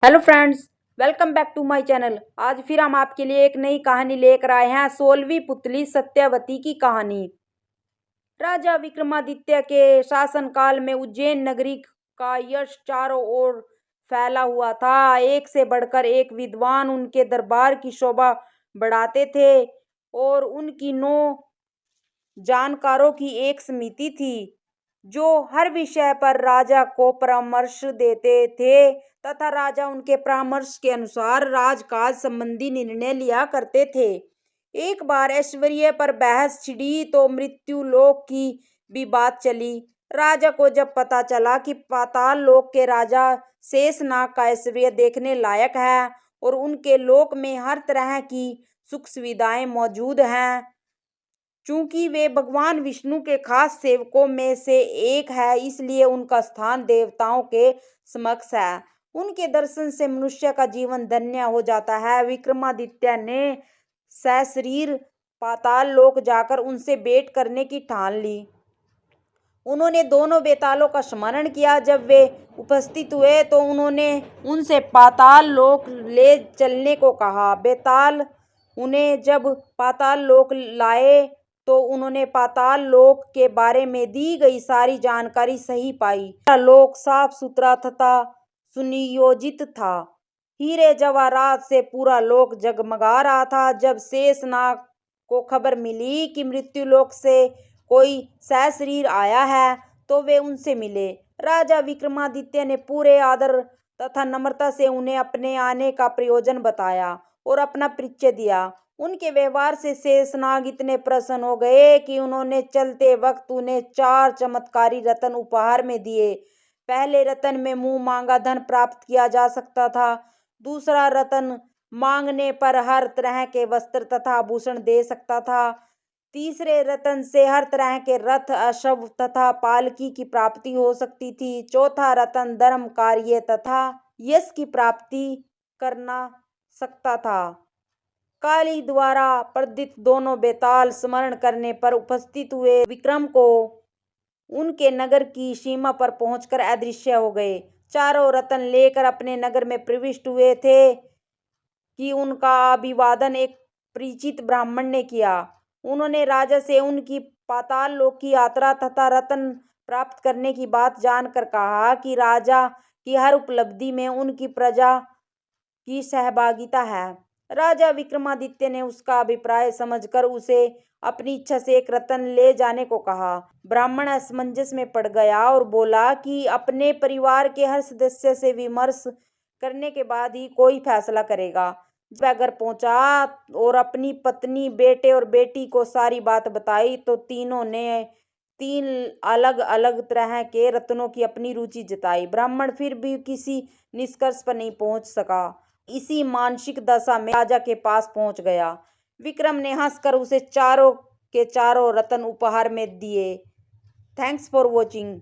Hello friends, welcome back to my channel. आज फिर हम आपके लिए एक नई कहानी लेकर आए हैं। 16वीं पुतली सत्यवती की कहानी। राजा विक्रमादित्य के शासनकाल में उज्जैन नगरी का यश चारों ओर फैला हुआ था। एक से बढ़कर एक विद्वान उनके दरबार की शोभा बढ़ाते थे और उनकी 9 जानकारों की एक समिति थी जो हर विषय पर राजा को परामर्श देते थे तथा राजा उनके परामर्श के अनुसार राजकाज संबंधी निर्णय लिया करते थे। एक बार ऐश्वर्य पर बहस छिड़ी तो मृत्यु लोक की भी बात चली। राजा को जब पता चला कि पाताल लोक के राजा शेषनाग का ऐश्वर्य देखने लायक है और उनके लोक में हर तरह की सुख सुविधाएं मौजूद हैं, चूंकि वे भगवान विष्णु के खास सेवकों में से एक है, इसलिए उनका स्थान देवताओं के समक्ष है। उनके दर्शन से मनुष्य का जीवन धन्य हो जाता है। विक्रमादित्य ने सशरीर पाताल लोक जाकर उनसे भेंट करने की ठान ली। उन्होंने दोनों बेतालों का स्मरण किया। जब वे उपस्थित हुए तो उन्होंने उनसे पाताल लोक ले चलने को कहा। बेताल उन्हें जब पाताल लोक लाए तो उन्होंने पाताल लोक के बारे में दी गई सारी जानकारी सही पाई। लोक साफ सुथरा तथा सुनियोजित था। हीरे जवाहरात से पूरा लोक जगमगा रहा था। जब शेषनाग को खबर मिली कि मृत्यु लोक से कोई सशरीर आया है तो वे उनसे मिले। राजा विक्रमादित्य ने पूरे आदर तथा नम्रता से उन्हें अपने आने का प्रयोजन बताया और अपना परिचय दिया। उनके व्यवहार से शेषनाग इतने प्रसन्न हो गए कि उन्होंने चलते वक्त उन्हें 4 चमत्कारी रत्न उपहार में दिए। पहले रत्न में मुंह मांगा धन प्राप्त किया जा सकता था। दूसरा रत्न मांगने पर हर तरह के वस्त्र तथा आभूषण दे सकता था। तीसरे रत्न से हर तरह के रथ, अश्व तथा पालकी की प्राप्ति हो सकती थी। चौथा रत्न धर्म कार्य तथा यश की प्राप्ति करना सकता था। काली द्वारा प्रदित दोनों बेताल स्मरण करने पर उपस्थित हुए विक्रम को उनके नगर की सीमा पर पहुंचकर अदृश्य हो गए। चारों रत्न लेकर अपने नगर में प्रविष्ट हुए थे कि उनका अभिवादन एक परिचित ब्राह्मण ने किया। उन्होंने राजा से उनकी पाताल लोक की यात्रा तथा रत्न प्राप्त करने की बात जानकर कहा कि राजा की हर उपलब्धि में उनकी प्रजा की सहभागिता है। राजा विक्रमादित्य ने उसका अभिप्राय समझकर उसे अपनी इच्छा से एक रत्न ले जाने को कहा। ब्राह्मण असमंजस में पड़ गया और बोला कि अपने परिवार के हर सदस्य से विमर्श करने के बाद ही कोई फैसला करेगा। जब वह घर पहुंचा और अपनी पत्नी, बेटे और बेटी को सारी बात बताई तो तीनों ने 3 अलग अलग तरह के रत्नों की अपनी रुचि जताई। ब्राह्मण फिर भी किसी निष्कर्ष पर नहीं पहुंच सका। इसी मानसिक दशा में राजा के पास पहुंच गया। विक्रम ने हंसकर उसे चारों के चारों रत्न उपहार में दिए। Thanks for watching.